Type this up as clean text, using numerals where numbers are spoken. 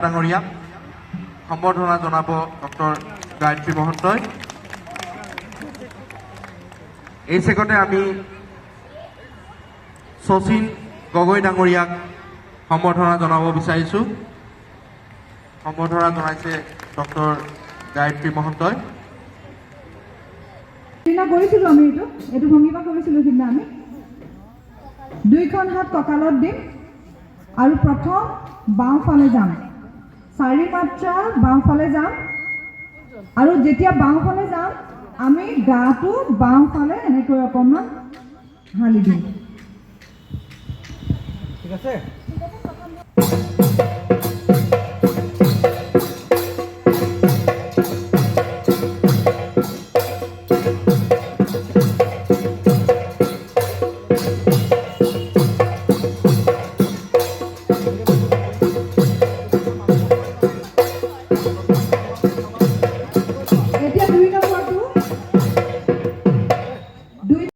ডাঙৰীয়াক সম্বৰ্ধনা জনাব ডক্টৰ গায়ত্ৰী মহন্তই। এই চেগতে আমি শচীন গগৈ ডাঙৰীয়াক সম্বৰ্ধনা জনাব বিচাৰিছোঁ। সম্বৰ্ধনা জনাইছে ডক্টৰ গায়ত্ৰী মহন্তই। সিদিনা কৰিছিলোঁ আমি এইটো ভংগিমা কৰিছিলোঁ। সিদিনা আমি দুইখন হাত কঁকালত দিম আৰু প্ৰথম বাওঁফালে যাম, 4 মাত্ৰা বাওঁফালে যাম আৰু যেতিয়া বাওঁফালে যাম আমি গাটো বাওঁফালে এনেকৈ অকণমান হালি দিম। ঠিক আছে।